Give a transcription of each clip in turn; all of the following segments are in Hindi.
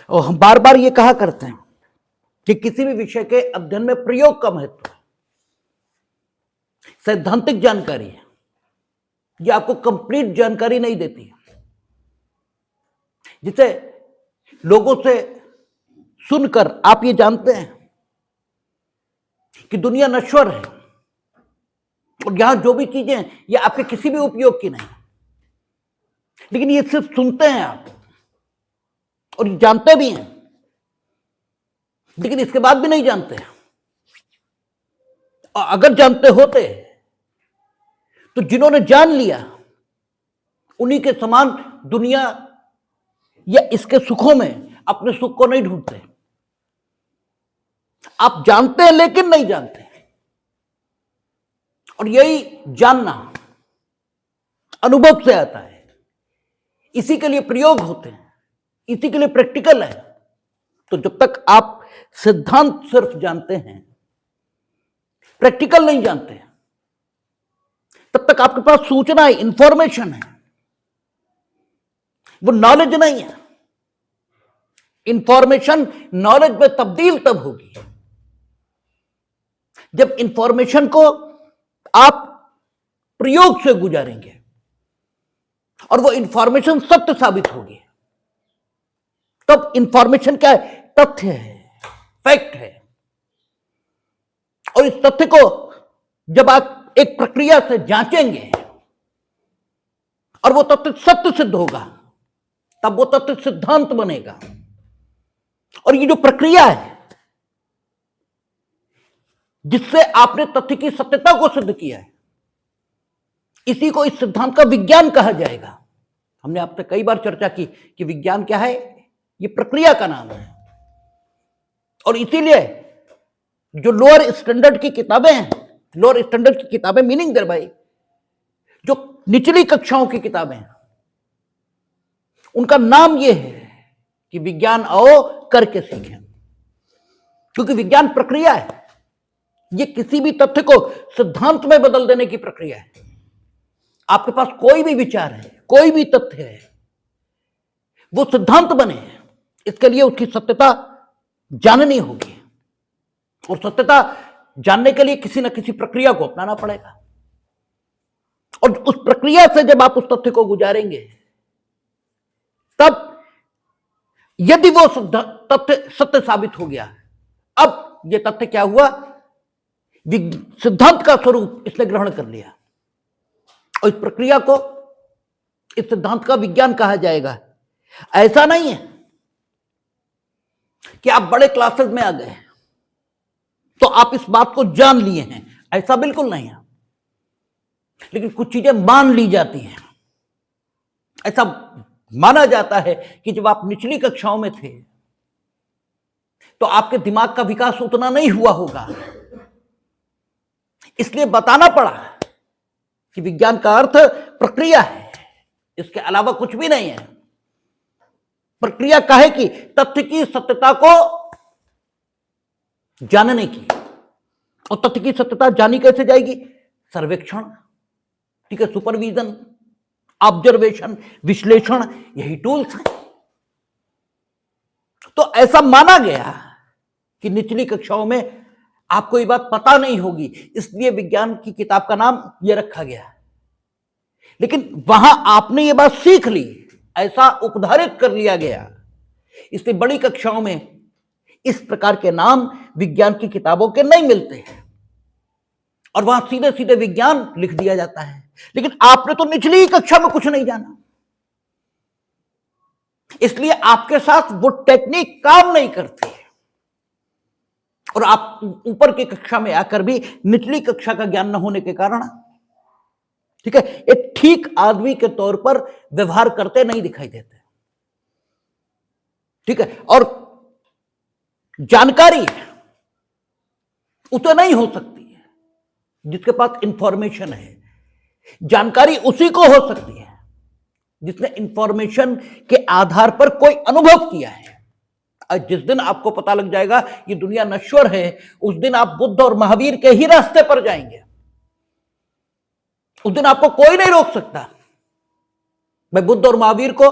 और हम बार बार ये कहा करते हैं कि किसी भी विषय के अध्ययन में प्रयोग का महत्व है। सैद्धांतिक जानकारी है, ये आपको कंप्लीट जानकारी नहीं देती है। जिसे लोगों से सुनकर आप ये जानते हैं कि दुनिया नश्वर है और यहां जो भी चीजें हैं ये आपके किसी भी उपयोग की नहीं, लेकिन ये सिर्फ सुनते हैं आप और जानते भी हैं, लेकिन इसके बाद भी नहीं जानते हैं। और अगर जानते होते तो जिन्होंने जान लिया उन्हीं के समान दुनिया या इसके सुखों में अपने सुख को नहीं ढूंढते। आप जानते हैं लेकिन नहीं जानते, और यही जानना अनुभव से आता है। इसी के लिए प्रयोग होते हैं, इसी के लिए प्रैक्टिकल है। तो जब तक आप सिद्धांत सिर्फ जानते हैं, प्रैक्टिकल नहीं जानते, तब तक आपके पास सूचना है, इंफॉर्मेशन है, वो नॉलेज नहीं है। इंफॉर्मेशन नॉलेज में तब्दील तब होगी जब इंफॉर्मेशन को आप प्रयोग से गुजारेंगे और वो इंफॉर्मेशन सत्य साबित होगी। तब इंफॉर्मेशन क्या है? तथ्य है, फैक्ट है। और इस तथ्य को जब आप एक प्रक्रिया से जांचेंगे और वो तथ्य सत्य सिद्ध होगा, तब वो तथ्य सिद्धांत बनेगा। और ये जो प्रक्रिया है जिससे आपने तथ्य की सत्यता को सिद्ध किया है, इसी को इस सिद्धांत का विज्ञान कहा जाएगा। हमने आपसे कई बार चर्चा की कि विज्ञान क्या है, ये प्रक्रिया का नाम है। और इसीलिए जो लोअर स्टैंडर्ड की किताबें हैं, लोअर स्टैंडर्ड की किताबें मीनिंग देयर भाई, जो निचली कक्षाओं की किताबें हैं, उनका नाम यह है कि विज्ञान आओ करके सीखें। क्योंकि विज्ञान प्रक्रिया है, ये किसी भी तथ्य को सिद्धांत में बदल देने की प्रक्रिया है। आपके पास कोई भी विचार है, कोई भी तथ्य है, वो सिद्धांत बने, इसके लिए उसकी सत्यता जाननी होगी। और सत्यता जानने के लिए किसी न किसी प्रक्रिया को अपनाना पड़ेगा। और उस प्रक्रिया से जब आप उस तथ्य को गुजारेंगे, तब यदि वो तथ्य सत्य साबित हो गया, अब ये तथ्य क्या हुआ? सिद्धांत का स्वरूप इसने ग्रहण कर लिया। और इस प्रक्रिया को, इस सिद्धांत का विज्ञान कहा जाएगा। ऐसा नहीं है कि आप बड़े क्लासेस में आ गए तो आप इस बात को जान लिए हैं, ऐसा बिल्कुल नहीं है। लेकिन कुछ चीजें मान ली जाती हैं। ऐसा माना जाता है कि जब आप निचली कक्षाओं में थे तो आपके दिमाग का विकास उतना नहीं हुआ होगा, इसलिए बताना पड़ा कि विज्ञान का अर्थ प्रक्रिया है, इसके अलावा कुछ भी नहीं है। प्रक्रिया काहे की? तथ्य की सत्यता को जानने की। और तथ्य की सत्यता जानी कैसे जाएगी? सर्वेक्षण, ठीक है, सुपरविजन, ऑब्जर्वेशन, विश्लेषण, यही टूल्स हैं। तो ऐसा माना गया कि निचली कक्षाओं में आपको ये बात पता नहीं होगी, इसलिए विज्ञान की किताब का नाम ये रखा गया। लेकिन वहां आपने ये बात सीख ली, ऐसा उपधारित कर लिया गया, इसलिए बड़ी कक्षाओं में इस प्रकार के नाम विज्ञान की किताबों के नहीं मिलते हैं और वहां सीधे सीधे विज्ञान लिख दिया जाता है। लेकिन आपने तो निचली कक्षा में कुछ नहीं जाना, इसलिए आपके साथ वो टेक्निक काम नहीं करती है और आप ऊपर की कक्षा में आकर भी निचली कक्षा का ज्ञान न होने के कारण, ठीक है, एक ठीक आदमी के तौर पर व्यवहार करते नहीं दिखाई देते, ठीक है। और जानकारी उसे नहीं हो सकती है जिसके पास इंफॉर्मेशन है। जानकारी उसी को हो सकती है जिसने इंफॉर्मेशन के आधार पर कोई अनुभव किया है। जिस दिन आपको पता लग जाएगा ये दुनिया नश्वर है, उस दिन आप बुद्ध और महावीर के ही रास्ते पर जाएंगे। उस दिन आपको कोई नहीं रोक सकता। मैं बुद्ध और महावीर को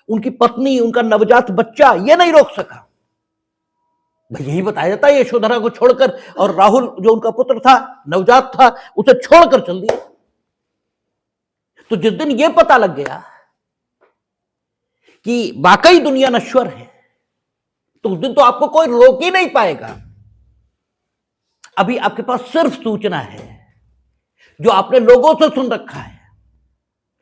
उनकी पत्नी, उनका नवजात बच्चा, ये नहीं रोक सका। भाई यही बताया जाता है यशोधरा को छोड़कर, और राहुल जो उनका पुत्र था, नवजात था, उसे छोड़कर चल दिया। तो जिस दिन यह पता लग गया कि वाकई दुनिया नश्वर है, तो उस दिन तो आपको कोई रोक ही नहीं पाएगा। अभी आपके पास सिर्फ सूचना है जो आपने लोगों से सुन रखा है,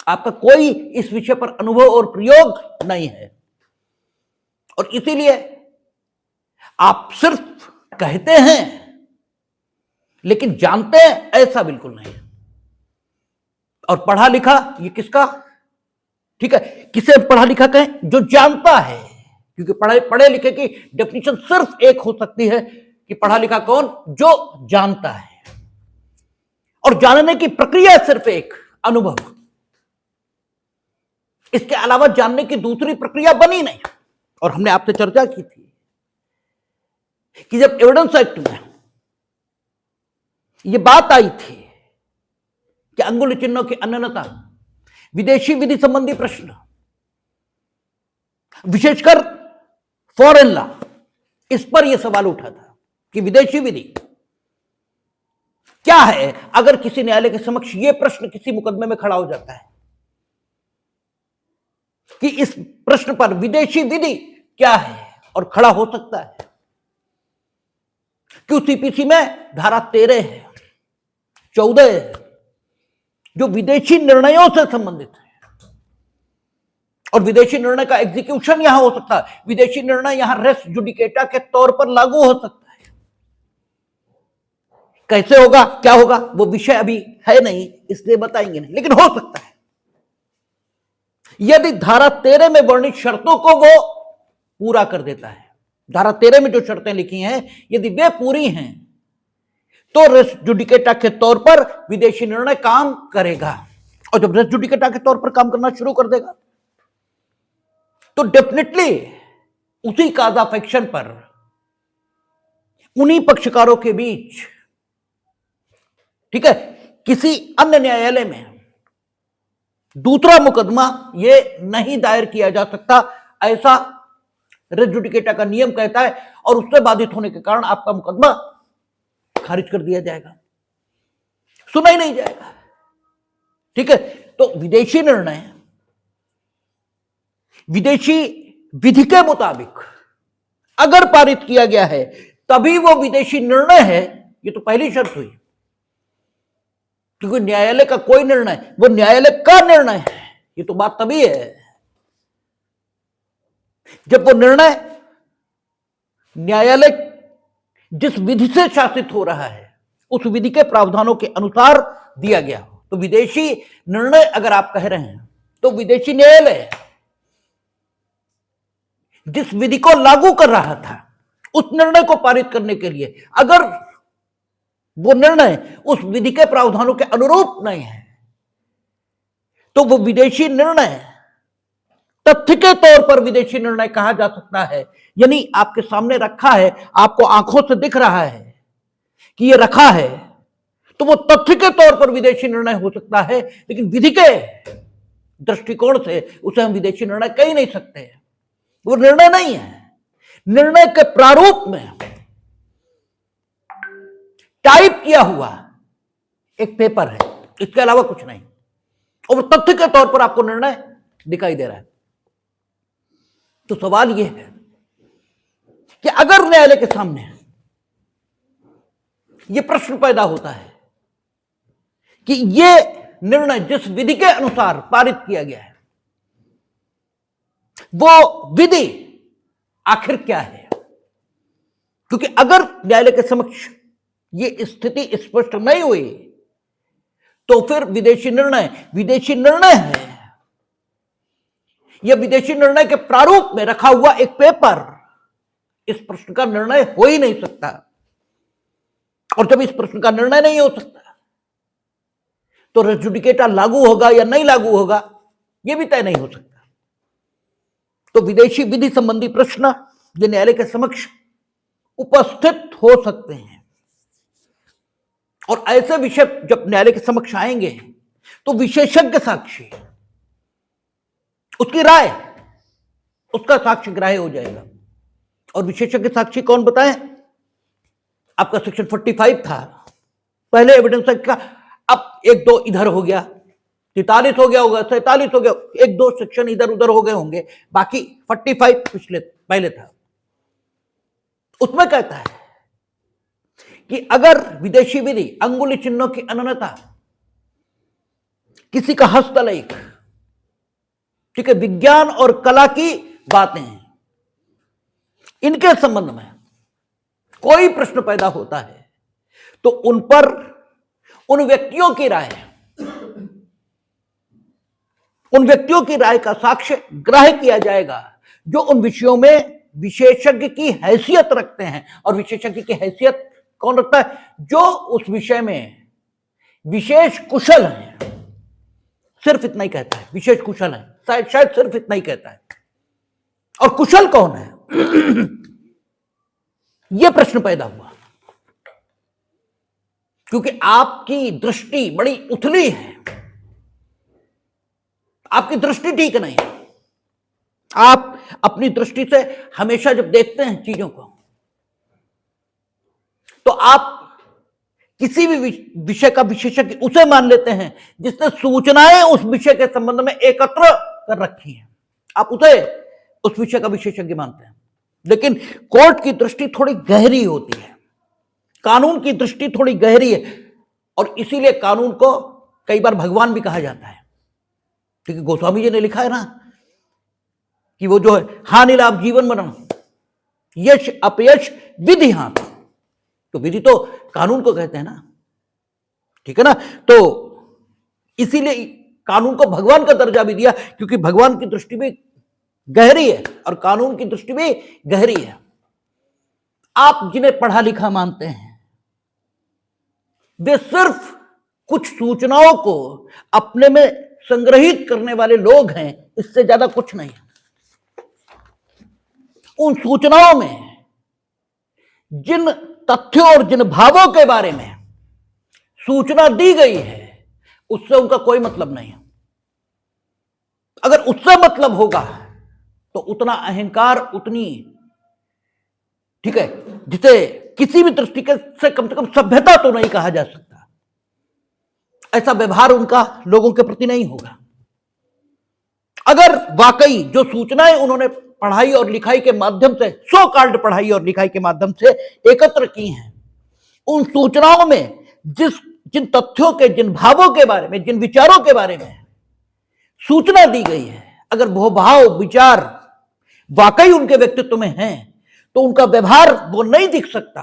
आपका कोई इस विषय पर अनुभव और प्रयोग नहीं है, और इसीलिए आप सिर्फ कहते हैं लेकिन जानते हैं ऐसा बिल्कुल नहीं है। और पढ़ा लिखा ये किसका, ठीक है, किसे पढ़ा लिखा कहें? जो जानता है, क्योंकि पढ़े लिखे की डेफिनेशन सिर्फ एक हो सकती है कि पढ़ा लिखा कौन? जो जानता है, और जानने की प्रक्रिया सिर्फ एक, अनुभव। इसके अलावा जानने की दूसरी प्रक्रिया बनी नहीं। और हमने आपसे चर्चा की थी कि जब एविडेंस एक्ट में यह बात आई थी कि अंगुली चिन्हों की अनन्यता, विदेशी विधि संबंधी प्रश्न, विशेषकर फॉरेन लॉ, इस पर यह सवाल उठा था कि विदेशी विधि क्या है। अगर किसी न्यायालय के समक्ष यह प्रश्न किसी मुकदमे में खड़ा हो जाता है कि इस प्रश्न पर विदेशी विधि क्या है, और खड़ा हो सकता है, क्यों सीपीसी में धारा 13 है, 14 है, जो विदेशी निर्णयों से संबंधित है, और विदेशी निर्णय का एग्जीक्यूशन यहां हो सकता है, विदेशी निर्णय यहां रेस जुडिकेटा के तौर पर लागू हो सकता है। कैसे होगा, क्या होगा, वो विषय अभी है नहीं, इसलिए बताएंगे नहीं, लेकिन हो सकता है यदि धारा 13 में वर्णित शर्तों को वो पूरा कर देता है। धारा 13 में जो शर्तें लिखी हैं यदि वे पूरी हैं तो रेस जुडिकेटा के तौर पर विदेशी निर्णय काम करेगा, और जब रेस जुडिकेटा के तौर पर काम करना शुरू कर देगा तो डेफिनेटली उसी काज ऑफ एक्शन पर उन्हीं पक्षकारों के बीच, ठीक है, किसी अन्य न्यायालय में दूसरा मुकदमा यह नहीं दायर किया जा सकता, ऐसा रेस जुडिकेटा का नियम कहता है, और उससे बाधित होने के कारण आपका मुकदमा खारिज कर दिया जाएगा, सुना ही नहीं जाएगा। ठीक है, तो विदेशी निर्णय विदेशी विधि के मुताबिक अगर पारित किया गया है तभी वो विदेशी निर्णय है, ये तो पहली शर्त हुई, क्योंकि न्यायालय का कोई निर्णय वो न्यायालय का निर्णय है। ये तो बात तभी है जब वो निर्णय न्यायालय जिस विधि से शासित हो रहा है उस विधि के प्रावधानों के अनुसार दिया गया हो। तो विदेशी निर्णय अगर आप कह रहे हैं तो विदेशी न्यायालय जिस विधि को लागू कर रहा था उस निर्णय को पारित करने के लिए अगर वो निर्णय उस विधि के प्रावधानों के अनुरूप नहीं है तो वो विदेशी निर्णय तथ्य के तौर पर विदेशी निर्णय कहा जा सकता है। यानी आपके सामने रखा है, आपको आंखों से दिख रहा है कि ये रखा है, तो वो तथ्य के तौर पर विदेशी निर्णय हो सकता है, लेकिन विधि के दृष्टिकोण से उसे हम विदेशी निर्णय कह ही नहीं सकते। वो निर्णय नहीं है, निर्णय के प्रारूप में टाइप किया हुआ एक पेपर है, इसके अलावा कुछ नहीं, और तथ्य के तौर पर आपको निर्णय दिखाई दे रहा है। तो सवाल यह है कि अगर न्यायालय के सामने यह प्रश्न पैदा होता है कि यह निर्णय जिस विधि के अनुसार पारित किया गया है वो विधि आखिर क्या है, क्योंकि अगर न्यायालय के समक्ष यह स्थिति स्पष्ट नहीं हुई तो फिर विदेशी निर्णय है, यह विदेशी निर्णय के प्रारूप में रखा हुआ एक पेपर इस प्रश्न का निर्णय हो ही नहीं सकता। और जब इस प्रश्न का निर्णय नहीं हो सकता तो रेस जुडिकेटा लागू होगा या नहीं लागू होगा यह भी तय नहीं हो सकता। तो विदेशी विधि संबंधी प्रश्न जो न्यायालय के समक्ष उपस्थित हो सकते हैं, और ऐसे विषय जब न्यायालय के समक्ष आएंगे तो विशेषज्ञ साक्षी उसकी राय उसका साक्ष्य ग्राह्य हो जाएगा। और विशेषज्ञ साक्षी कौन बताएं? आपका सेक्शन 45 था, पहले एविडेंस एक्ट का। अब एक दो इधर हो गया, 43 हो गया होगा, 47 हो गया, एक दो सेक्शन इधर उधर हो गए होंगे, बाकी 45 पहले था। उसमें कहता है कि अगर विदेशी विधि, अंगुली चिन्हों की अनन्यता, किसी का हस्तलेख, ठीक है, विज्ञान और कला की बातें हैं, इनके संबंध में कोई प्रश्न पैदा होता है तो उन पर उन व्यक्तियों की राय का साक्ष्य ग्राह्य किया जाएगा जो उन विषयों में विशेषज्ञ की हैसियत रखते हैं। और विशेषज्ञ की हैसियत कौन रखता है? जो उस विषय में विशेष कुशल है। सिर्फ इतना ही कहता है, विशेष कुशल है, शायद सिर्फ इतना ही कहता है। और कुशल कौन है? यह प्रश्न पैदा हुआ क्योंकि आपकी दृष्टि बड़ी उथली है, आपकी दृष्टि ठीक नहीं है। आप अपनी दृष्टि से हमेशा जब देखते हैं चीजों को, तो आप किसी भी विषय का विशेषज्ञ उसे मान लेते हैं जिसने सूचनाएं उस विषय के संबंध में एकत्र कर रखी हैं। आप उसे उस विषय का विशेषज्ञ मानते हैं। लेकिन कोर्ट की दृष्टि थोड़ी गहरी होती है, कानून की दृष्टि थोड़ी गहरी है, और इसीलिए कानून को कई बार भगवान भी कहा जाता है। क्योंकि गोस्वामी जी ने लिखा है ना कि वो जो है हानि लाभ जीवन मरण, यश अपयश विधि हाथ, तो विधि तो कानून को कहते हैं ना, ठीक है ना। तो इसीलिए कानून को भगवान का दर्जा भी दिया, क्योंकि भगवान की दृष्टि भी गहरी है और कानून की दृष्टि भी गहरी है। आप जिन्हें पढ़ा लिखा मानते हैं, वे सिर्फ कुछ सूचनाओं को अपने में संग्रहित करने वाले लोग हैं, इससे ज्यादा कुछ नहीं। उन सूचनाओं में जिन तथ्यों और जिन भावों के बारे में सूचना दी गई है, उससे उनका कोई मतलब नहीं है। अगर उससे मतलब होगा तो उतना अहंकार, उतनी, ठीक है, जिसे किसी भी दृष्टि से कम सभ्यता तो नहीं कहा जा सकता, ऐसा व्यवहार उनका लोगों के प्रति नहीं होगा। अगर वाकई जो सूचनाएं उन्होंने पढ़ाई और लिखाई के माध्यम से, सो कॉल्ड पढ़ाई और लिखाई के माध्यम से एकत्र की हैं, उन सूचनाओं में जिन तथ्यों के, जिन भावों के बारे में, जिन विचारों के बारे में सूचना दी गई है, अगर वो भाव विचार वाकई उनके व्यक्तित्व में हैं, तो उनका व्यवहार वो नहीं दिख सकता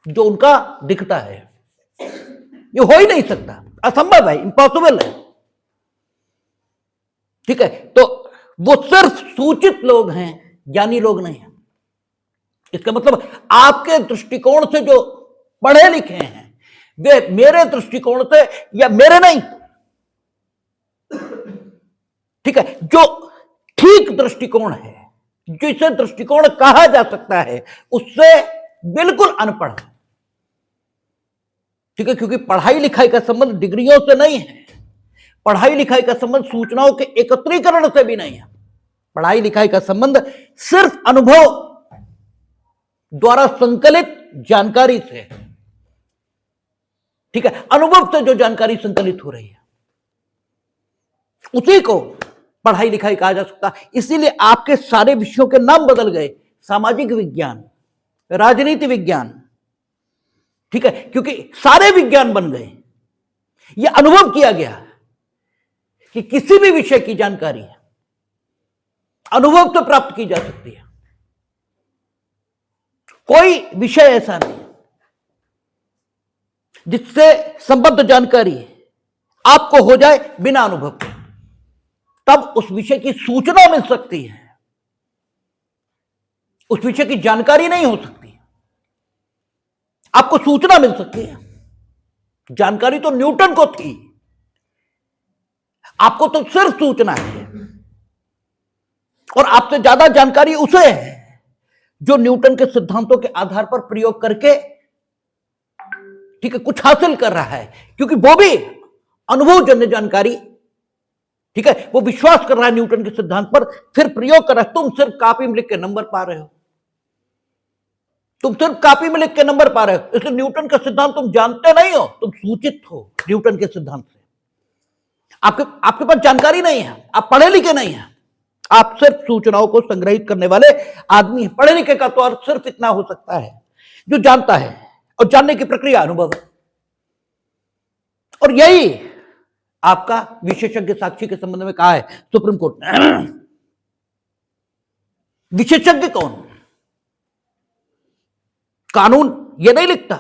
जो उनका दिखता है। ये हो ही नहीं सकता, असंभव है, इम्पॉसिबल है, ठीक है। तो वो सिर्फ सूचित लोग हैं, ज्ञानी लोग नहीं हैं। इसका मतलब आपके दृष्टिकोण से जो पढ़े लिखे हैं, वे मेरे दृष्टिकोण से, या मेरे नहीं, ठीक है, जो ठीक दृष्टिकोण है, जिसे दृष्टिकोण कहा जा सकता है, उससे बिल्कुल अनपढ़ है, ठीक है। क्योंकि पढ़ाई लिखाई का संबंध डिग्रियों से नहीं है, पढ़ाई लिखाई का संबंध सूचनाओं के एकत्रीकरण से भी नहीं है। पढ़ाई लिखाई का संबंध सिर्फ अनुभव द्वारा संकलित जानकारी से है, ठीक है। अनुभव से जो जानकारी संकलित हो रही है, उसी को पढ़ाई लिखाई कहा जा सकता। इसीलिए आपके सारे विषयों के नाम बदल गए, सामाजिक विज्ञान, राजनीति विज्ञान, ठीक है, क्योंकि सारे विज्ञान बन गए। यह अनुभव किया गया कि किसी भी विषय की जानकारी अनुभव से प्राप्त की जा सकती है। कोई विषय ऐसा नहीं जिससे संबद्ध जानकारी आपको हो जाए बिना अनुभव के, तब उस विषय की सूचना मिल सकती है, उस विषय की जानकारी नहीं हो सकती। आपको सूचना मिल सकती है, जानकारी तो न्यूटन को थी, आपको तो सिर्फ सूचना है। और आपसे ज्यादा जानकारी उसे है जो न्यूटन के सिद्धांतों के आधार पर प्रयोग करके, ठीक है, कुछ हासिल कर रहा है, क्योंकि वो भी अनुभवजन्य जानकारी ठीक है, वो विश्वास कर रहा है न्यूटन के सिद्धांत पर, फिर प्रयोग कर रहा है। तुम सिर्फ कॉपी में लिख के नंबर पा रहे हो, तुम सिर्फ कॉपी में लिख के नंबर पा रहे हो, इसलिए न्यूटन का सिद्धांत तुम जानते नहीं हो, तुम सूचित हो न्यूटन के सिद्धांत से। आपके पास जानकारी नहीं है, आप पढ़े लिखे नहीं हैं, आप सिर्फ सूचनाओं को संग्रहित करने वाले आदमी हैं। पढ़े लिखे का तो अर्थ सिर्फ इतना हो सकता है जो जानता है, और जानने की प्रक्रिया अनुभव है। और यही आपका विशेषज्ञ साक्षी के संबंध में कहा है सुप्रीम कोर्ट ने। विशेषज्ञ कौन? कानून यह नहीं लिखता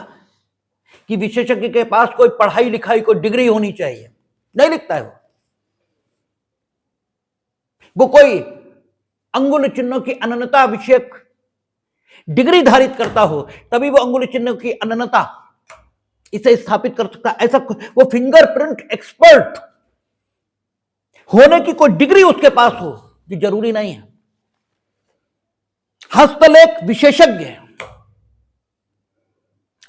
कि विशेषज्ञ के पास कोई पढ़ाई लिखाई, कोई डिग्री होनी चाहिए, नहीं लिखता है। वो कोई अंगुल चिन्हों की अनन्यता विषयक डिग्री धारित करता हो तभी वो अंगुल चिन्हों की अनन्यता इसे स्थापित कर सकता। ऐसा वो फिंगरप्रिंट एक्सपर्ट होने की कोई डिग्री उसके पास हो, ये जरूरी नहीं है। हस्तलेख विशेषज्ञ,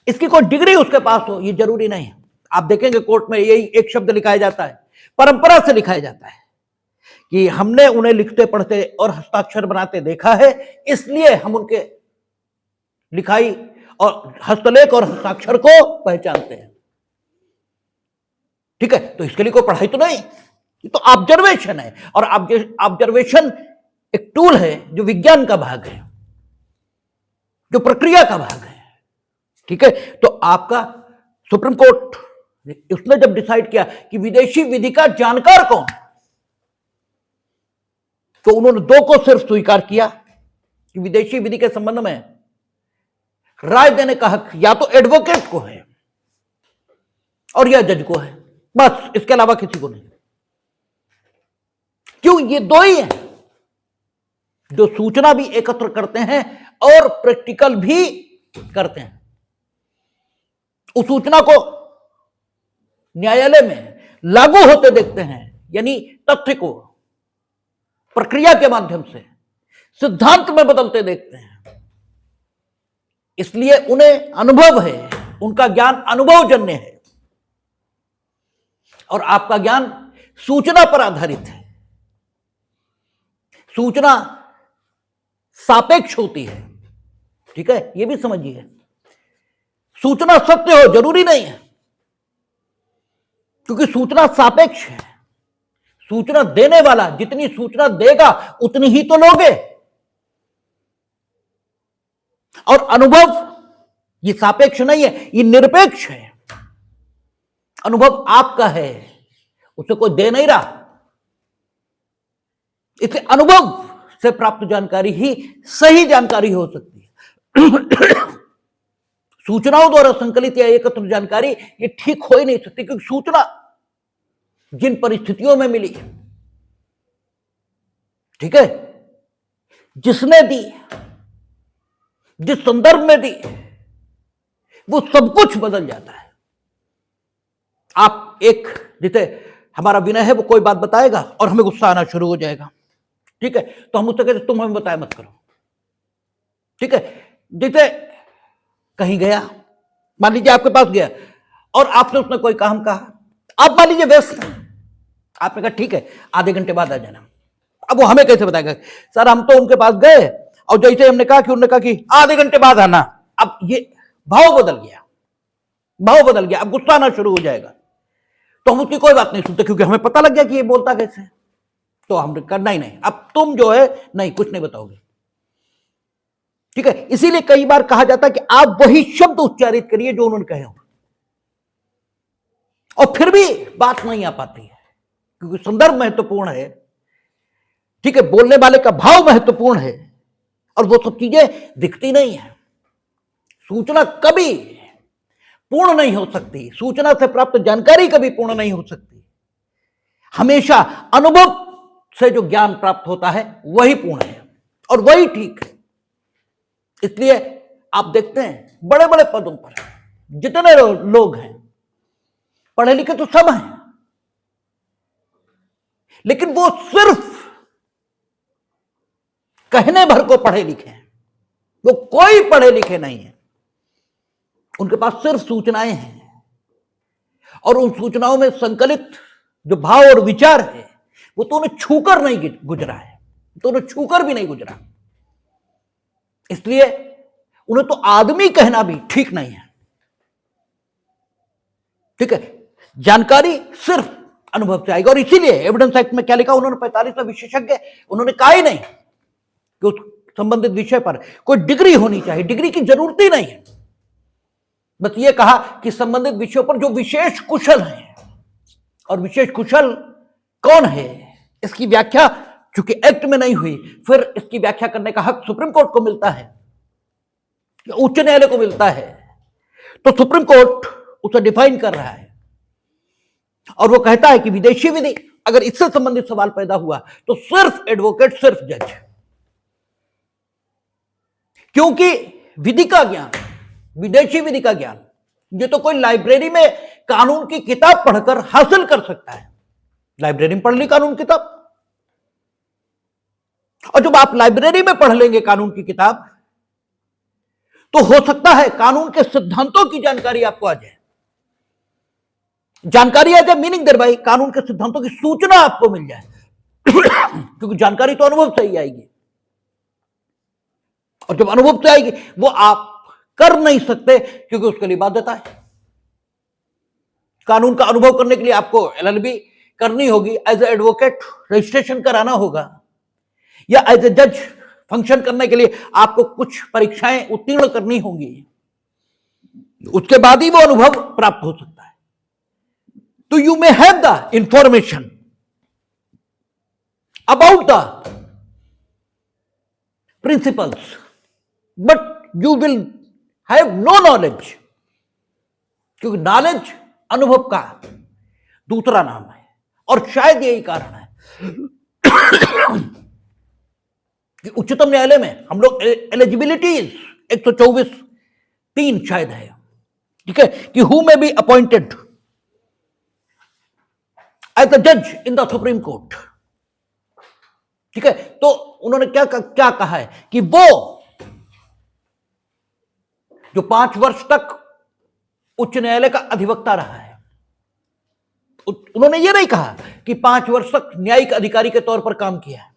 इसकी कोई डिग्री उसके पास हो, ये जरूरी नहीं है। आप देखेंगे कोर्ट में यही एक शब्द लिखाया जाता है, परंपरा से लिखाया जाता है कि हमने उन्हें लिखते पढ़ते और हस्ताक्षर बनाते देखा है, इसलिए हम उनके लिखाई और हस्तलेख और हस्ताक्षर को पहचानते हैं। ठीक है, तो इसके लिए कोई पढ़ाई तो नहीं, ये तो ऑब्जर्वेशन है, और ऑब्जर्वेशन एक टूल है जो विज्ञान का भाग है, जो प्रक्रिया का भाग है। ठीक है, तो आपका सुप्रीम कोर्ट उसने जब डिसाइड किया कि विदेशी विधि का जानकार कौन, तो उन्होंने दो को सिर्फ स्वीकार किया कि विदेशी विधि के संबंध में राय देने का हक या तो एडवोकेट को है और या जज को है, बस, इसके अलावा किसी को नहीं। क्यों? ये दो ही हैं जो सूचना भी एकत्र करते हैं और प्रैक्टिकल भी करते हैं। उस सूचना को न्यायालय में लागू होते देखते हैं, यानी तथ्य को प्रक्रिया के माध्यम से सिद्धांत में बदलते देखते हैं। इसलिए उन्हें अनुभव है, उनका ज्ञान अनुभवजन्य है, और आपका ज्ञान सूचना पर आधारित है। सूचना सापेक्ष होती है। ठीक है, यह भी समझिए, सूचना सत्य हो जरूरी नहीं है, क्योंकि सूचना सापेक्ष है। सूचना देने वाला जितनी सूचना देगा उतनी ही तो लोगे, और अनुभव ये सापेक्ष नहीं है, ये निरपेक्ष है। अनुभव आपका है, उसे कोई दे नहीं रहा। इसलिए अनुभव से प्राप्त जानकारी ही सही जानकारी हो सकती है। सूचनाओं द्वारा संकलित या एकत्र जानकारी ये ठीक हो ही नहीं सकती, क्योंकि सूचना जिन परिस्थितियों में मिली, ठीक है, जिसने दी, जिस संदर्भ में दी, वो सब कुछ बदल जाता है। आप एक, जैसे हमारा विनय है, वो कोई बात बताएगा और हमें गुस्सा आना शुरू हो जाएगा। ठीक है, तो हम उससे कहते तुम हमें बताया मत करो। ठीक है, जैसे कहीं गया, मान लीजिए आपके पास गया और आपसे उसने कोई काम कहा, आप मान लीजिए व्यस्त हैं, आपने कहा ठीक है आधे घंटे बाद आ जाना। अब वो हमें कैसे बताएगा? सर हम तो उनके पास गए और जैसे हमने कहा कि उन्होंने कहा कि आधे घंटे बाद आना। अब ये भाव बदल गया, भाव बदल गया, अब गुस्सा आना शुरू हो जाएगा। तो हम उसकी कोई बात नहीं सुनते, क्योंकि हमें पता लग गया कि ये बोलता कैसे है। तो हमने करना ही नहीं, अब तुम जो है नहीं, कुछ नहीं बताओगे। ठीक है, इसीलिए कई बार कहा जाता है कि आप वही शब्द उच्चारित करिए जो उन्होंने कहे हो, और फिर भी बात नहीं आ पाती है, क्योंकि संदर्भ महत्वपूर्ण है। ठीक है, बोलने वाले का भाव महत्वपूर्ण है, और वो सब चीजें दिखती नहीं है। सूचना कभी पूर्ण नहीं हो सकती, सूचना से प्राप्त जानकारी कभी पूर्ण नहीं हो सकती। हमेशा अनुभव से जो ज्ञान प्राप्त होता है वही पूर्ण है और वही ठीक है। इसलिए आप देखते हैं बड़े बड़े पदों पर जितने लोग हैं, पढ़े लिखे तो सब हैं, लेकिन वो सिर्फ कहने भर को पढ़े लिखे हैं, वो कोई पढ़े लिखे नहीं है। उनके पास सिर्फ सूचनाएं हैं, और उन सूचनाओं में संकलित जो भाव और विचार है वो तो उन्हें छूकर नहीं गुजरा है, तो उन्हें छूकर भी नहीं गुजरा, इसलिए उन्हें तो आदमी कहना भी ठीक नहीं है। ठीक है, जानकारी सिर्फ अनुभव से आएगी। और इसीलिए एविडेंस एक्ट में क्या लिखा उन्होंने, 45वें विशेषज्ञ, उन्होंने कहा ही नहीं कि उस संबंधित विषय पर कोई डिग्री होनी चाहिए, डिग्री की जरूरत ही नहीं है। बस ये कहा कि संबंधित विषयों पर जो विशेष कुशल हैं, और विशेष कुशल कौन है इसकी व्याख्या चूंकि एक्ट में नहीं हुई, फिर इसकी व्याख्या करने का हक सुप्रीम कोर्ट को मिलता है, उच्च न्यायालय को मिलता है। तो सुप्रीम कोर्ट उसे डिफाइन कर रहा है और वो कहता है कि विदेशी विधि, अगर इससे संबंधित सवाल पैदा हुआ तो सिर्फ एडवोकेट, सिर्फ जज, क्योंकि विधि का ज्ञान, विदेशी विधि का ज्ञान, ये तो कोई लाइब्रेरी में कानून की किताब पढ़कर हासिल कर सकता है। लाइब्रेरी में पढ़ ली कानून की किताब, और जब आप लाइब्रेरी में पढ़ लेंगे कानून की किताब, तो हो सकता है कानून के सिद्धांतों की जानकारी आपको आ जाए। जानकारी आ जाए मीनिंग देर भाई कानून के सिद्धांतों की सूचना आपको मिल जाए क्योंकि जानकारी तो अनुभव से ही आएगी, और जब अनुभव से आएगी वो आप कर नहीं सकते क्योंकि उसके लिए बाध्यता है। कानून का अनुभव करने के लिए आपको एलएलबी करनी होगी, एज ए एडवोकेट रजिस्ट्रेशन कराना होगा, या एज ए जज फंक्शन करने के लिए आपको कुछ परीक्षाएं उत्तीर्ण करनी होंगी, उसके बाद ही वो अनुभव प्राप्त हो सकता है। तो you may have the information about the principles, but you will have no knowledge, क्योंकि नॉलेज अनुभव का दूसरा नाम है। और शायद यही कारण है कि उच्चतम न्यायालय में हम लोग एलिजिबिलिटी 124(3) शायद है, ठीक है, कि who may be appointed as a जज इन द सुप्रीम कोर्ट। ठीक है, तो उन्होंने क्या कहा है कि वो जो 5 वर्ष तक उच्च न्यायालय का अधिवक्ता रहा है, उन्होंने ये नहीं कहा कि 5 वर्ष तक न्यायिक अधिकारी के तौर पर काम किया है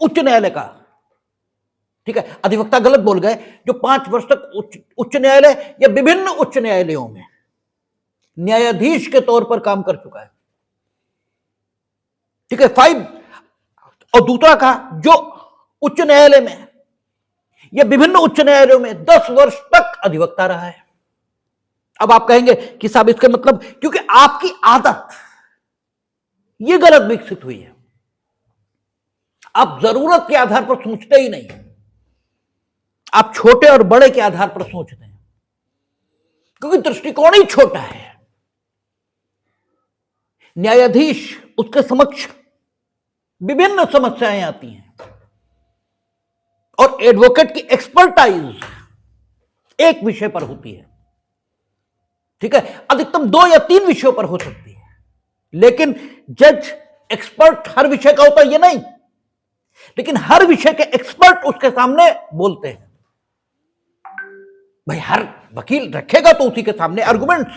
उच्च न्यायालय का। ठीक है, अधिवक्ता गलत बोल गए, जो 5 वर्ष तक उच्च न्यायालय या विभिन्न उच्च न्यायालयों में न्यायाधीश के तौर पर काम कर चुका है। ठीक है, 5। और दूसरा कहा जो उच्च न्यायालय में या विभिन्न उच्च न्यायालयों में 10 वर्ष तक अधिवक्ता रहा है। अब आप कहेंगे कि साहब इसका मतलब, क्योंकि आपकी आदत ये गलत विकसित हुई है, आप जरूरत के आधार पर सोचते ही नहीं, आप छोटे और बड़े के आधार पर सोचते हैं, क्योंकि दृष्टिकोण ही छोटा है। न्यायाधीश, उसके समक्ष विभिन्न समस्याएं आती हैं, और एडवोकेट की एक्सपर्टाइज एक विषय पर होती है। ठीक है, अधिकतम 2 या 3 विषयों पर हो सकती है, लेकिन जज एक्सपर्ट हर विषय का होता है ये नहीं, लेकिन हर विषय के एक्सपर्ट उसके सामने बोलते हैं। भाई हर वकील रखेगा तो उसी के सामने आर्गुमेंट्स,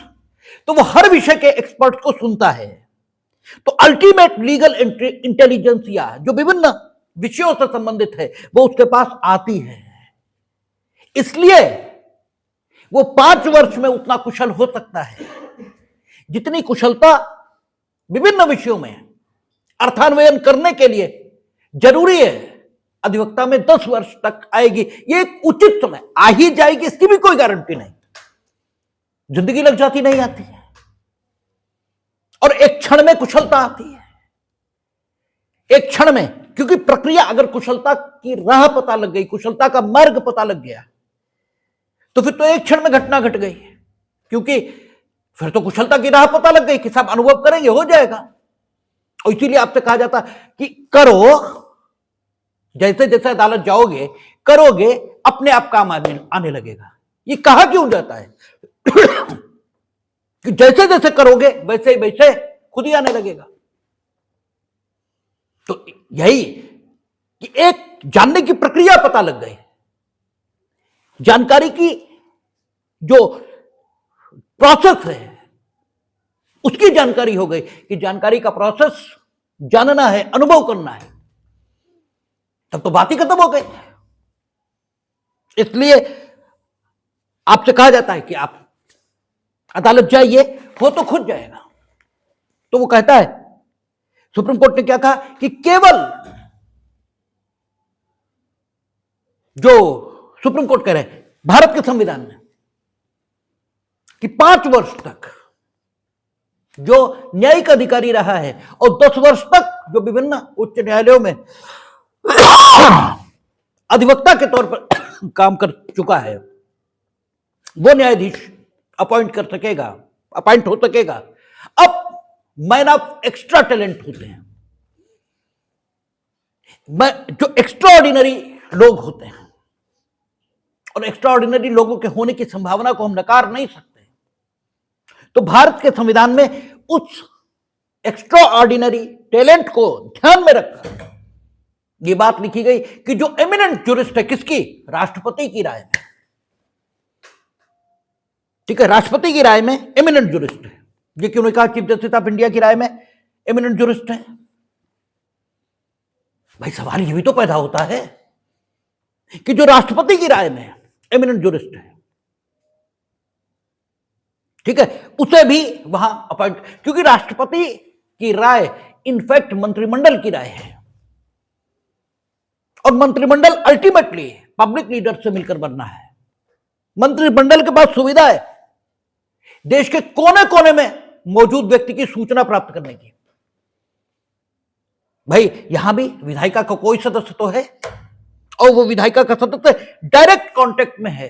तो वो हर विषय के एक्सपर्ट को सुनता है। तो अल्टीमेट लीगल इंटेलिजेंस या जो विभिन्न विषयों से संबंधित है वो उसके पास आती है। इसलिए वो 5 वर्ष में उतना कुशल हो सकता है जितनी कुशलता विभिन्न विषयों में अर्थान्वयन करने के लिए जरूरी है अधिवक्ता में 10 वर्ष तक आएगी। ये एक उचित समय आ ही जाएगी, इसकी भी कोई गारंटी नहीं, जिंदगी लग जाती नहीं आती है, और एक क्षण में कुशलता आती है, एक क्षण में, क्योंकि प्रक्रिया, अगर कुशलता की राह पता लग गई, कुशलता का मार्ग पता लग गया, तो फिर तो एक क्षण में घटना घट गई, क्योंकि फिर तो कुशलता की राह पता लग गई कि सब अनुभव करेंगे हो जाएगा। और इसीलिए आपसे कहा जाता कि करो, जैसे जैसे अदालत जाओगे करोगे अपने आप काम आने लगेगा। ये कहा क्यों जाता है कि जैसे जैसे करोगे वैसे वैसे खुद ही आने लगेगा। तो यही कि एक जानने की प्रक्रिया पता लग गई, जानकारी की जो प्रोसेस है उसकी जानकारी हो गई कि जानकारी का प्रोसेस जानना है, अनुभव करना है, तब तो बात ही खत्म हो गई। इसलिए आपसे कहा जाता है कि आप अदालत जाइए, हो तो खुद जाएगा। तो वो कहता है, सुप्रीम कोर्ट ने क्या कहा कि केवल जो सुप्रीम कोर्ट कह रहे हैं भारत के संविधान में कि 5 वर्ष तक जो न्यायिक अधिकारी रहा है और 10 वर्ष तक जो विभिन्न उच्च न्यायालयों में अधिवक्ता के तौर पर काम कर चुका है, वो न्यायाधीश अपॉइंट हो सकेगा। अब मैन ऑफ एक्स्ट्रा टैलेंट होते हैं, जो एक्स्ट्रा ऑर्डिनरी लोग होते हैं, और एक्स्ट्रा ऑर्डिनरी लोगों के होने की संभावना को हम नकार नहीं सकते। तो भारत के संविधान में उस एक्स्ट्रा ऑर्डिनरी टैलेंट को ध्यान में रखकर यह बात लिखी गई कि जो एमिनेंट ज्यूरिस्ट है, किसकी? राष्ट्रपति की राय में। ठीक है, राष्ट्रपति की राय में एमिनेंट ज्यूरिस्ट है। ये क्यों नहीं कहा चीफ जस्टिस ऑफ इंडिया की राय में एमिनेंट ज्यूरिस्ट है? भाई सवाल ये भी तो पैदा होता है कि जो राष्ट्रपति की राय में एमिनेंट ज्यूरिस्ट है, ठीक है, उसे भी वहां अपॉइंट, क्योंकि राष्ट्रपति की राय इनफैक्ट मंत्रिमंडल की राय है, और मंत्रिमंडल अल्टीमेटली पब्लिक लीडर से मिलकर बनना है। मंत्रिमंडल के पास सुविधा है देश के कोने कोने में मौजूद व्यक्ति की सूचना प्राप्त करने की। भाई यहां भी विधायिका का कोई सदस्य तो है, और वो विधायिका का सदस्य डायरेक्ट कांटेक्ट में है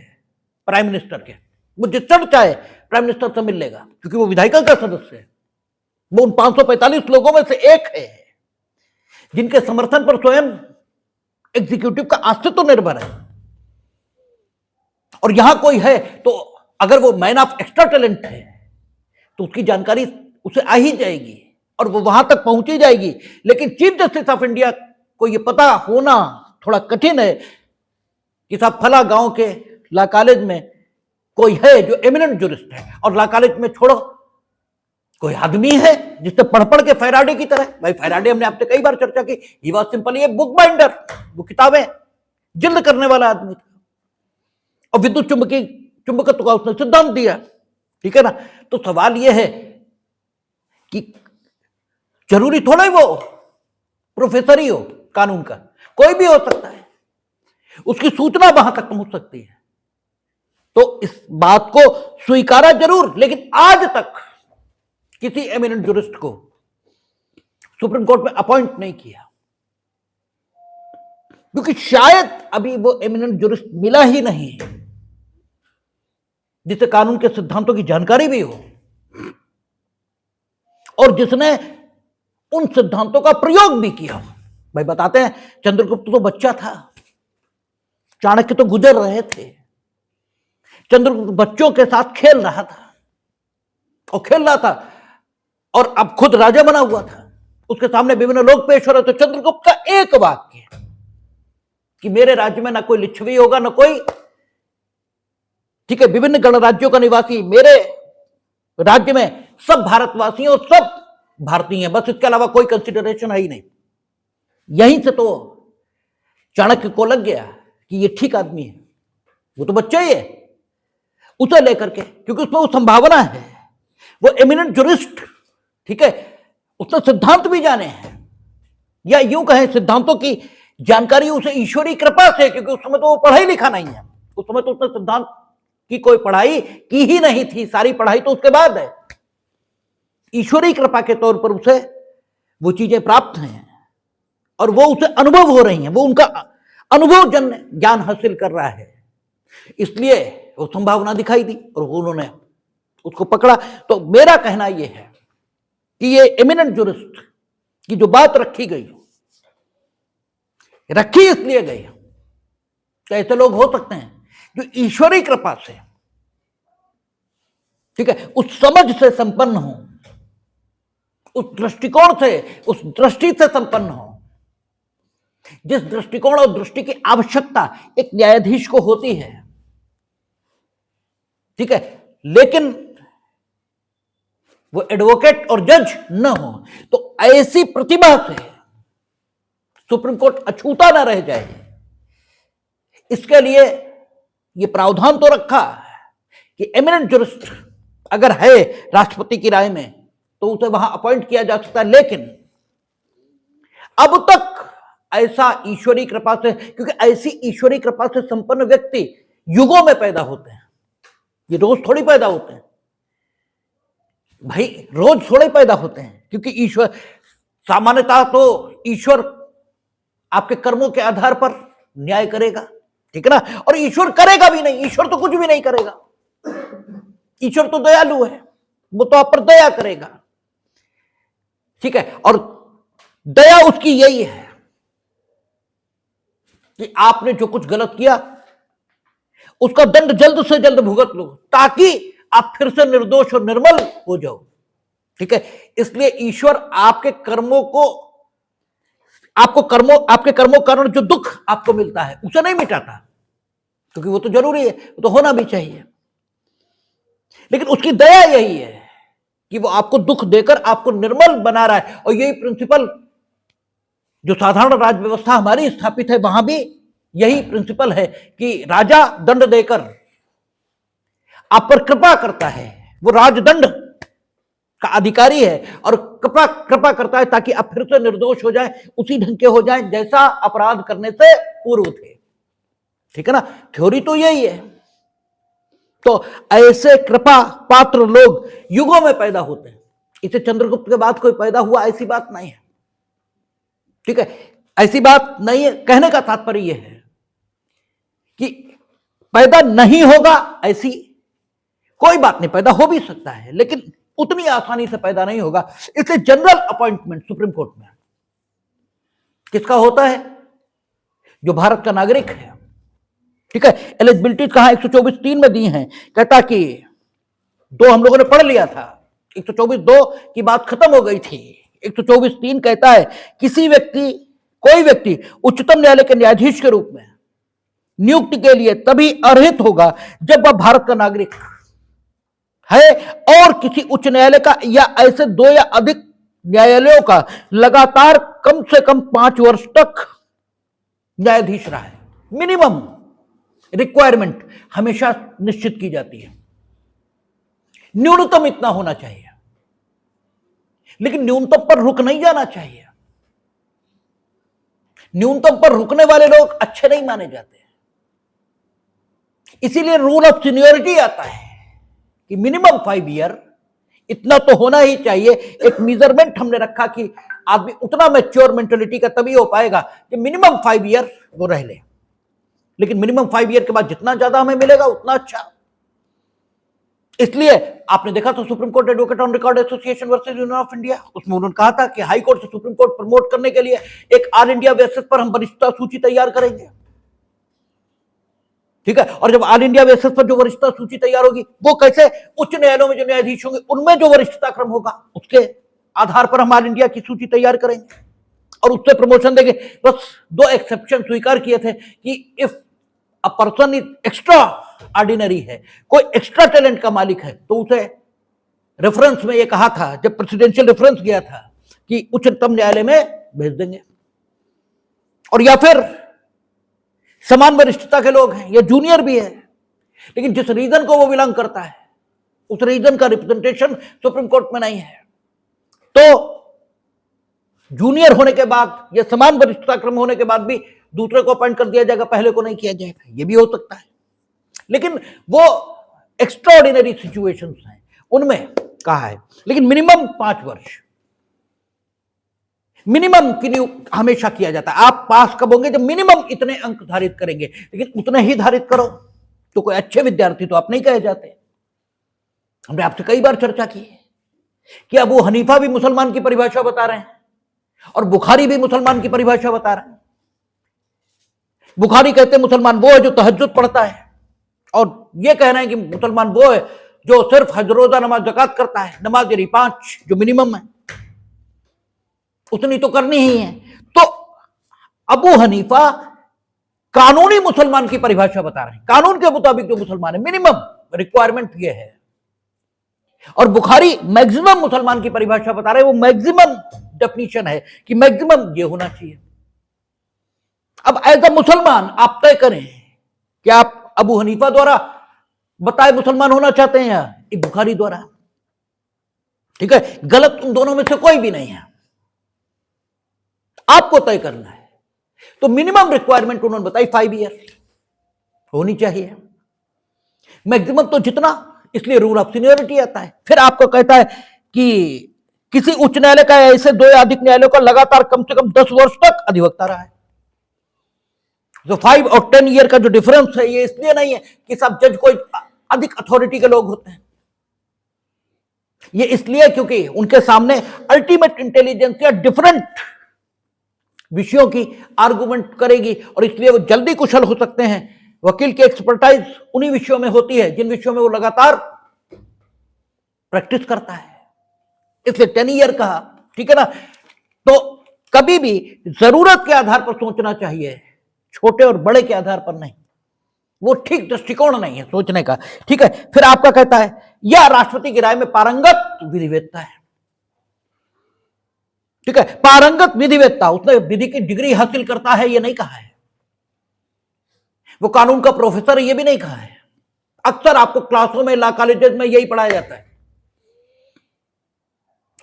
प्राइम मिनिस्टर के। वो जिस क्षण चाहे प्राइम मिनिस्टर से मिल लेगा, क्योंकि वो विधायिका का सदस्य है। वो उन 545 लोगों में से एक है जिनके समर्थन पर स्वयं एग्जीक्यूटिव का अस्तित्व निर्भर है। और यहां कोई है तो अगर वो मैन ऑफ एक्स्ट्रा टैलेंट है तो उसकी जानकारी उसे आ ही जाएगी और वो वहां तक पहुंची जाएगी। लेकिन चीफ जस्टिस ऑफ इंडिया को यह पता होना थोड़ा कठिन है कि साहब फला गांव के लॉ कॉलेज में कोई है जो एमिनेंट ज्यूरिस्ट है, और लॉ कॉलेज में छोड़ो कोई आदमी है जिससे पढ़ पढ़ के फैराडे की तरह। भाई फैराडे हमने आपसे कई बार चर्चा की, ही वाज सिंपली एक बुक बाइंडर, वो किताबें जिल्द करने वाला आदमी था, और विद्युत चुंबकत्व का उसने सिद्धांत दिया। ठीक है ना? तो सवाल यह है कि जरूरी थोड़ा ही वो प्रोफेसर ही हो कानून का, कोई भी हो सकता है, उसकी सूचना वहां तक पहुंच सकती है। तो इस बात को स्वीकारा जरूर, लेकिन आज तक किसी एमिनेंट ज्यूरिस्ट को सुप्रीम कोर्ट में अपॉइंट नहीं किया, क्योंकि शायद अभी वो एमिनेंट ज्यूरिस्ट मिला ही नहीं जिसे कानून के सिद्धांतों की जानकारी भी हो और जिसने उन सिद्धांतों का प्रयोग भी किया। भाई बताते हैं, चंद्रगुप्त तो बच्चा था, चाणक्य तो गुजर रहे थे, चंद्रगुप्त बच्चों के साथ खेल रहा था और अब खुद राजा बना हुआ था। उसके सामने विभिन्न लोग पेश हो रहे थे। चंद्रगुप्त का एक वाक्य कि मेरे राज्य में ना कोई लिच्छवी होगा ना कोई, ठीक है, विभिन्न गणराज्यों का निवासी, मेरे राज्य में सब भारतवासी और सब भारतीय हैं, बस इसके अलावा कोई कंसिडरेशन है ही नहीं। यहीं से तो चाणक्य को लग गया कि ये ठीक आदमी है, वो तो बच्चा ही है, उसे लेकर के, क्योंकि उसमें वो संभावना है, वो एमिनेंट ज्यूरिस्ट, ठीक है, उसने सिद्धांत भी जाने हैं, या यूं कहें सिद्धांतों की जानकारी उसे ईश्वरीय कृपा से, क्योंकि उस समय तो वो पढ़ाई लिखा नहीं है, उस समय तो उसने सिद्धांत की कोई पढ़ाई की ही नहीं थी, सारी पढ़ाई तो उसके बाद है। ईश्वरीय कृपा के तौर पर उसे वो चीजें प्राप्त हैं और वो उसे अनुभव हो रही हैं, वो उनका अनुभव जन्य ज्ञान हासिल कर रहा है, इसलिए वो संभावना दिखाई दी और उन्होंने उसको पकड़ा। तो मेरा कहना यह है कि ये एमिनेंट ज्यूरिस्ट की जो बात रखी इसलिए गई, तो ऐसे लोग हो सकते हैं जो ईश्वरीय कृपा से, ठीक है, उस समझ से संपन्न हो, उस दृष्टिकोण से, उस दृष्टि से संपन्न हो, जिस दृष्टिकोण और दृष्टि की आवश्यकता एक न्यायाधीश को होती है, ठीक है, लेकिन वो एडवोकेट और जज न हो। तो ऐसी प्रतिभा से सुप्रीम कोर्ट अछूता ना रह जाए, इसके लिए यह प्रावधान तो रखा कि एमिनेंट जुरिस्ट अगर है राष्ट्रपति की राय में तो उसे वहां अपॉइंट किया जा सकता है। लेकिन अब तक ऐसा ईश्वरीय कृपा से, क्योंकि ऐसी ईश्वरीय कृपा से संपन्न व्यक्ति युगों में पैदा होते हैं, ये रोज थोड़ी पैदा होते हैं भाई, रोज थोड़े पैदा होते हैं, क्योंकि ईश्वर सामान्यतः तो ईश्वर आपके कर्मों के आधार पर न्याय करेगा, ठीक है ना। और ईश्वर करेगा भी नहीं, ईश्वर तो कुछ भी नहीं करेगा, ईश्वर तो दयालु है, वो तो आप पर दया करेगा, ठीक है। और दया उसकी यही है कि आपने जो कुछ गलत किया उसका दंड जल्द से जल्द भुगत लो, ताकि आप फिर से निर्दोष और निर्मल हो जाओ, ठीक है। इसलिए ईश्वर आपके कर्मों को, आपके कर्मों कारण जो दुख आपको मिलता है उसे नहीं मिटाता, क्योंकि वो तो जरूरी है, वो तो होना भी चाहिए। लेकिन उसकी दया यही है कि वो आपको दुख देकर आपको निर्मल बना रहा है। और यही प्रिंसिपल जो साधारण राज व्यवस्था हमारी स्थापित है, वहां भी यही प्रिंसिपल है कि राजा दंड देकर आप पर कृपा करता है, वो राजदंड का अधिकारी है और कृपा करता है ताकि आप फिर से निर्दोष हो जाए, उसी ढंग के हो जाए जैसा अपराध करने से पूर्व थे, ठीक है ना। थ्योरी तो यही है। तो ऐसे कृपा पात्र लोग युगों में पैदा होते हैं, इसे चंद्रगुप्त के बाद कोई पैदा हुआ ऐसी बात नहीं है, ठीक है, ऐसी बात नहीं है। कहने का तात्पर्य यह है कि पैदा नहीं होगा ऐसी कोई बात नहीं, पैदा हो भी सकता है, लेकिन उतनी आसानी से पैदा नहीं होगा। इसलिए जनरल अपॉइंटमेंट सुप्रीम कोर्ट में किसका होता है? जो भारत का नागरिक है, ठीक है। एलिजिबिलिटी कहां 124(3) में दी है, कहता कि दो हम लोगों ने पढ़ लिया था, 124(2) की बात खत्म हो गई थी। 124(3) कहता है कोई व्यक्ति उच्चतम न्यायालय के न्यायाधीश के रूप में नियुक्ति के लिए तभी अर्हित होगा जब वह भारत का नागरिक है और किसी उच्च न्यायालय का या ऐसे 2 या अधिक न्यायालयों का लगातार कम से कम 5 वर्ष तक न्यायाधीश रहा है। मिनिमम रिक्वायरमेंट हमेशा निश्चित की जाती है, न्यूनतम इतना होना चाहिए, लेकिन न्यूनतम पर रुक नहीं जाना चाहिए। न्यूनतम पर रुकने वाले लोग अच्छे नहीं माने जाते, इसीलिए रूल ऑफ सीनियरिटी आता है कि मिनिमम 5 ईयर इतना तो होना ही चाहिए। एक मेजरमेंट हमने रखा कि आदमी उतना मैच्योर मेंटेलिटी का तभी हो पाएगा कि मिनिमम 5 ईयर वो रह ले, लेकिन मिनिमम 5 ईयर के बाद जितना ज्यादा हमें मिलेगा उतना अच्छा। इसलिए आपने देखा तो supreme court advocate on record association versus union of India, उसमें उन्होंने कहा था कि हाई कोर्ट से सुप्रीम कोर्ट प्रमोट करने के लिए एक ऑल इंडिया बेसिस पर हम वरिष्ठता सूची तैयार करेंगे, ठीक है। और जब ऑल इंडिया बेसिस पर जो वरिष्ठता सूची तैयार होगी, वो कैसे? उच्च न्यायालयों में जो न्यायाधीश होंगे उनमें जो वरिष्ठता क्रम होगा उसके आधार पर हम ऑल इंडिया की सूची तैयार करेंगे और उससे प्रमोशन देंगे। बस 2 एक्सेप्शन स्वीकार किए थे कि if a person is extra ordinary है, कोई एक्स्ट्रा टैलेंट का मालिक है, तो उसे रेफरेंस में ये कहा था, जब प्रेसिडेंशियल रेफरेंस गया था, कि उच्चतम न्यायालय में भेज देंगे। और या फिर समान वरिष्ठता के लोग हैं या जूनियर भी है, लेकिन जिस रीजन को वो बिलोंग करता है उस रीजन का रिप्रेजेंटेशन सुप्रीम कोर्ट में नहीं है, तो जूनियर होने के बाद या समान वरिष्ठता क्रम होने के बाद भी दूसरे को अपॉइंट कर दिया जाएगा, पहले को नहीं किया जाएगा, ये भी हो सकता है। लेकिन वो एक्स्ट्रा ऑर्डिनरी सिचुएशंस हैं, उनमें कहा है। लेकिन मिनिमम 5 वर्ष मिनिमम के लिए हमेशा किया जाता है। आप पास कब होंगे? जब मिनिमम इतने अंक धारित करेंगे, लेकिन उतने ही धारित करो तो कोई अच्छे विद्यार्थी तो आप नहीं कहे जाते। हमने आपसे कई बार चर्चा की कि अबू हनीफा भी मुसलमान की परिभाषा बता रहे हैं और बुखारी भी मुसलमान की परिभाषा बता रहे हैं। बुखारी कहते हैं मुसलमान वो है जो तहज्जुद पढ़ता है, और ये कह रहे हैं कि मुसलमान वो है जो सिर्फ हज, रोजा, नमाज, ज़कात करता है। नमाज यानी 5 जो मिनिमम है, उतनी तो करनी ही है। तो अबू हनीफा कानूनी मुसलमान की परिभाषा बता रहे हैं, कानून के मुताबिक जो मुसलमान है, मिनिमम रिक्वायरमेंट ये है। और बुखारी मैक्सिमम मुसलमान की परिभाषा बता रहे हैं, वो मैक्सिमम डेफिनेशन है कि मैक्सिमम ये होना चाहिए। अब एज अ मुसलमान आप तय करें कि आप अबू हनीफा द्वारा बताए मुसलमान होना चाहते हैं या बुखारी द्वारा। ठीक है, गलत उन दोनों में से कोई भी नहीं है, आपको तय करना है। तो मिनिमम रिक्वायरमेंट उन्होंने बताई 5 ईयर्स होनी चाहिए, मैक्सिमम तो जितना, इसलिए रूल ऑफ सीनियरिटी आता है। फिर आपको कहता है कि किसी उच्च न्यायालय का ऐसे 2 या अधिक न्यायालयों का लगातार कम से कम 10 वर्ष तक अधिवक्ता रहा है। तो 5 और 10 ईयर का जो डिफरेंस है ये इसलिए नहीं है कि सब जज कोई अधिक अथॉरिटी के लोग होते हैं, ये इसलिए क्योंकि उनके सामने अल्टीमेट इंटेलिजेंस या डिफरेंट विषयों की आर्गुमेंट करेगी और इसलिए वो जल्दी कुशल हो सकते हैं। वकील की एक्सपर्टाइज उन्हीं विषयों में होती है जिन विषयों में वो लगातार प्रैक्टिस करता है, इसलिए 10 ईयर कहा। ठीक है ना, तो कभी भी जरूरत के आधार पर सोचना चाहिए, छोटे और बड़े के आधार पर नहीं, वो ठीक दृष्टिकोण नहीं है सोचने का। ठीक है, फिर आपका कहता है यह राष्ट्रपति की राय में पारंगत विधिवेत्ता है। ठीक है, पारंगत विधिवेत्ता, उसने विधि की डिग्री हासिल करता है ये नहीं कहा है, वो कानून का प्रोफेसर है ये भी नहीं कहा है। अक्सर आपको क्लासों में, लॉ कॉलेजेस में यही पढ़ाया जाता है।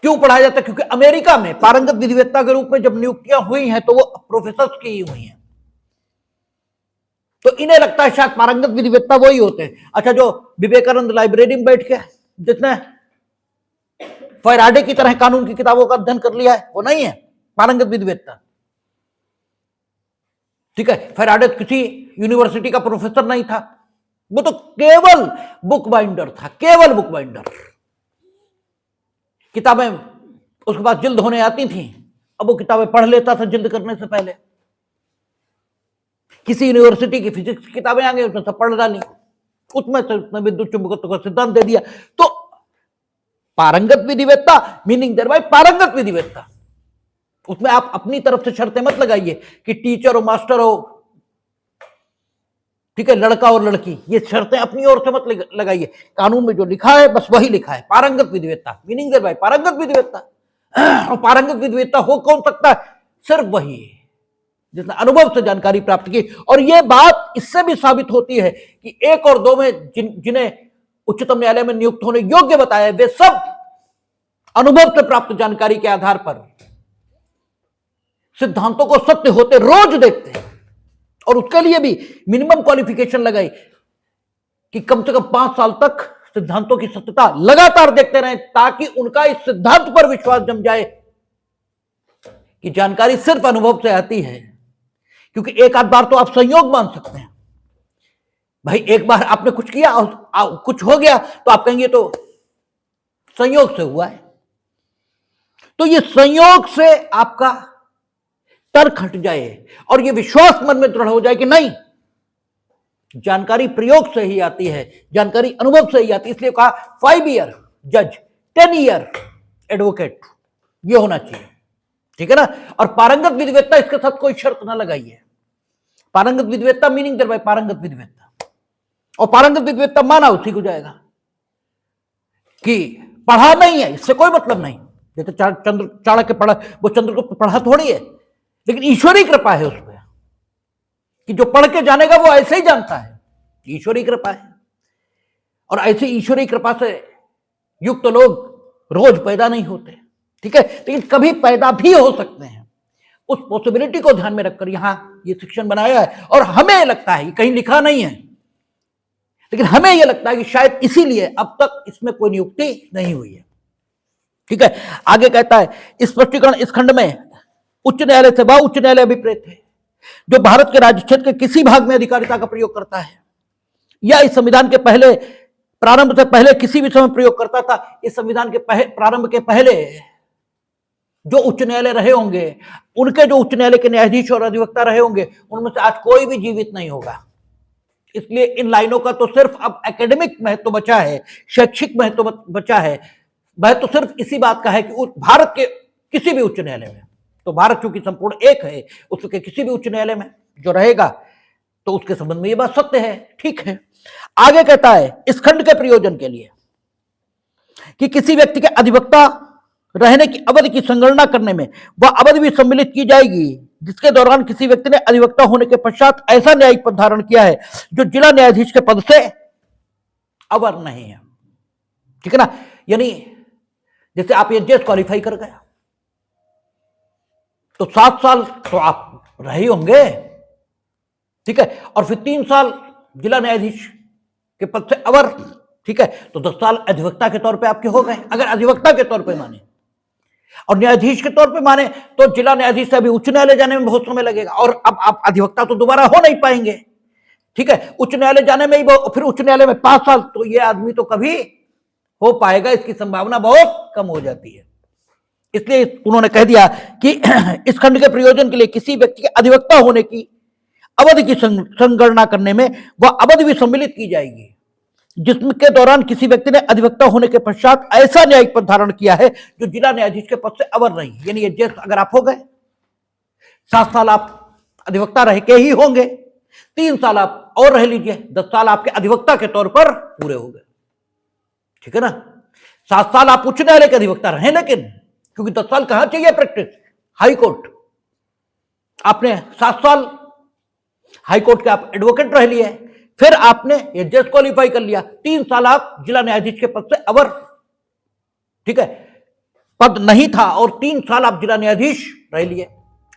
क्यों पढ़ाया जाता है? क्योंकि अमेरिका में पारंगत विधिवेत्ता के रूप में जब नियुक्तियां हुई हैं तो वो प्रोफेसर की ही हुई हैं, तो इन्हें लगता है शायद पारंगत विधिवेत्ता वही होते हैं। अच्छा, जो विवेकानंद लाइब्रेरी में बैठ के जिसने फैराडे की तरह कानून की किताबों का अध्ययन कर लिया है वो नहीं है पारंगत विधिवेत्ता। ठीक है, फैराडे किसी यूनिवर्सिटी का प्रोफेसर नहीं था, वो तो केवल बुक बाइंडर था, केवल बुक बाइंडर। किताबें उसके पास जिल्द होने आती थी, अब वो किताबें पढ़ लेता था जिल्द करने से पहले। किसी यूनिवर्सिटी की फिजिक्स की किताबें आ गई, उसने सब पढ़ डाली, उसमें से उसने विद्युत चुंबकत्व का सिद्धांत दे दिया। तो पारंगत विधिवेत्ता मीनिंग देयर बाय पारंगत विधिवेत्ता, उसमें आप अपनी तरफ से शर्तें मत लगाइए कि टीचर हो, मास्टर हो, ठीक है, लड़का और लड़की, ये शर्तें अपनी ओर से मत लगाइए। कानून में जो लिखा है बस वही लिखा है, पारंगत विधिवेत्ता मीनिंग देयर बाय पारंगत विधिवेत्ता। और पारंगत विधिवेत्ता हो कौन सकता है? सिर्फ वही जिसने अनुभव से जानकारी प्राप्त की। और यह बात इससे भी साबित होती है कि 1 और 2 में जिन्हें उच्चतम न्यायालय में नियुक्त होने योग्य बताया, वे सब अनुभव से प्राप्त जानकारी के आधार पर सिद्धांतों को सत्य होते रोज देखते हैं, और उसके लिए भी मिनिमम क्वालिफिकेशन लगाई कि कम से कम 5 साल तक सिद्धांतों की सत्यता लगातार देखते रहें, ताकि उनका इस सिद्धांत पर विश्वास जम जाए कि जानकारी सिर्फ अनुभव से आती है। क्योंकि एक आध बार तो आप संयोग मान सकते हैं, भाई एक बार आपने कुछ किया और कुछ हो गया तो आप कहेंगे तो संयोग से हुआ है। तो ये संयोग से आपका तर्क हट जाए और ये विश्वास मन में दृढ़ हो जाए कि नहीं, जानकारी प्रयोग से ही आती है, जानकारी अनुभव से ही आती है। इसलिए कहा 5 ईयर जज, 10 ईयर एडवोकेट, ये होना चाहिए। ठीक है ना, और पारंगत विधिवेत्ता, इसके साथ कोई शर्त ना लगाइए। पारंगत विधिवेत्ता मीनिंग देयर बाय पारंगत विधिवेत्ता, और पारंगत विधिवेत्ता माना उसी को जाएगा कि पढ़ा नहीं है, इससे कोई मतलब नहीं। जैसे चाणक्य पढ़ा, वो चंद्रगुप्त पढ़ा थोड़ी है, लेकिन ईश्वरी कृपा है उस पर कि जो पढ़ के जानेगा वो ऐसे ही जानता है, ईश्वरी कृपा है। और ऐसी ईश्वरी कृपा से युक्त लोग रोज पैदा नहीं होते, ठीक है, लेकिन कभी पैदा भी हो सकते हैं। उस पॉसिबिलिटी को ध्यान में रखकर यहां ये सेक्शन बनाया है। और हमें लगता है, कहीं लिखा नहीं है, लेकिन हमें यह लगता है कि शायद इसीलिए अब तक इसमें कोई नियुक्ति नहीं हुई है। ठीक है, आगे कहता है स्पष्टीकरण इस खंड में उच्च न्यायालय से वह उच्च न्यायालय अभिप्रेत है जो भारत के राज्य क्षेत्र के किसी भाग में अधिकारिता का प्रयोग करता है या इस संविधान के पहले प्रारंभ से पहले किसी भी समय प्रयोग करता था। इस संविधान के प्रारंभ के पहले जो उच्च न्यायालय रहे होंगे, उनके जो उच्च न्यायालय के न्यायाधीश और अधिवक्ता रहे होंगे, उनमें से आज कोई भी जीवित नहीं होगा। इसलिए इन लाइनों का तो सिर्फ अब एकेडमिक महत्व बचा है, शैक्षिक महत्व बचा है। वह तो सिर्फ इसी बात का है कि भारत के किसी भी उच्च न्यायालय में, तो भारत चूंकि संपूर्ण एक है, उसके किसी भी उच्च न्यायालय में जो रहेगा तो उसके संबंध में यह बात सत्य है। ठीक है, आगे कहता है इस खंड के प्रयोजन के लिए कि किसी व्यक्ति के अधिवक्ता रहने की अवधि की संगणना करने में वह अवधि भी सम्मिलित की जाएगी जिसके दौरान किसी व्यक्ति ने अधिवक्ता होने के पश्चात ऐसा न्यायिक पद धारण किया है जो जिला न्यायाधीश के पद से अवर नहीं है। ठीक है ना, यानी जैसे आप एचजेएस क्वालिफाई कर गए तो 7 साल तो आप रहे होंगे, ठीक है, और फिर 3 साल जिला न्यायाधीश के पद से अवर, ठीक है, तो 10 साल अधिवक्ता के तौर पे आपके हो गए, अगर अधिवक्ता के तौर पे माने। और न्यायाधीश के तौर पे माने तो जिला न्यायाधीश से अभी उच्च न्यायालय जाने में बहुत समय लगेगा, और अब आप अधिवक्ता तो दोबारा हो नहीं पाएंगे, ठीक है, उच्च न्यायालय जाने में ही फिर उच्च न्यायालय में 5 साल, तो ये आदमी तो कभी हो पाएगा, इसकी संभावना बहुत कम हो जाती है। इसलिए उन्होंने कह दिया कि इस खंड के प्रयोजन के लिए किसी व्यक्ति के अधिवक्ता होने की अवधि की संगणना करने में वह अवधि भी सम्मिलित की जाएगी जिसके दौरान किसी व्यक्ति ने अधिवक्ता होने के पश्चात ऐसा न्यायिक पद धारण किया है जो जिला न्यायाधीश के पद से अवर नहीं। यानी एचजेएस अगर आप हो गए, 7 साल आप अधिवक्ता रह के ही होंगे, 3 साल आप और रह लीजिए, 10 साल आपके अधिवक्ता के तौर पर पूरे हो गए, ठीक है ना। 7 साल आप उच्च न्यायालय के अधिवक्ता रहे, लेकिन क्योंकि 10 साल कहां चाहिए प्रैक्टिस, हाई कोर्ट, आपने 7 साल हाई कोर्ट के आप एडवोकेट रह लिए, फिर आपने एचजेएस क्वालिफाई कर लिया, 3 साल आप जिला न्यायाधीश के पद से अवर, ठीक है, पद नहीं था, और 3 साल आप जिला न्यायाधीश रह लिए।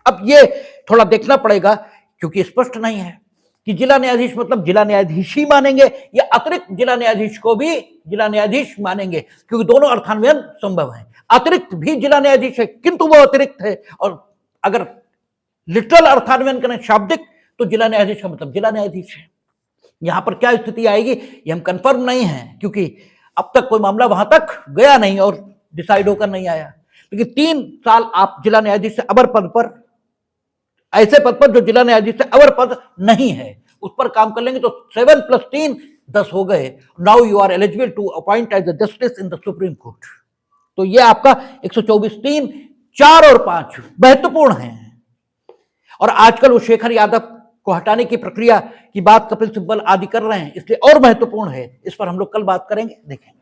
अब ये थोड़ा देखना पड़ेगा क्योंकि स्पष्ट नहीं है कि जिला न्यायाधीश मतलब जिला न्यायाधीश ही मानेंगे या अतिरिक्त जिला न्यायाधीश को भी जिला न्यायाधीश मानेंगे, क्योंकि दोनों अर्थान्वयन संभव है। अतिरिक्त भी जिला न्यायाधीश है किंतु वो अतिरिक्त है, और अगर लिटरल अर्थान्वयन करें शाब्दिक तो जिला न्यायाधीश का मतलब जिला न्यायाधीश है। यहां पर क्या स्थिति आएगी ये हम कंफर्म नहीं है, क्योंकि अब तक कोई मामला वहां तक गया नहीं और डिसाइड होकर नहीं आया। लेकिन 3 साल आप जिला न्यायाधीश से अवर पद पर, ऐसे पद पर जो जिला न्यायाधीश से अवर पद नहीं है, उस पर काम कर लेंगे तो 7 + 3 10 हो गए। Now you are eligible to appoint as a justice in the supreme court. तो ये आपका 124(3), 4 और 5 महत्वपूर्ण है। और आजकल वो शेखर यादव को हटाने की प्रक्रिया की बात कपिल सिब्बल आदि कर रहे हैं, इसलिए और महत्वपूर्ण है। इस पर हम लोग कल बात करेंगे, देखेंगे।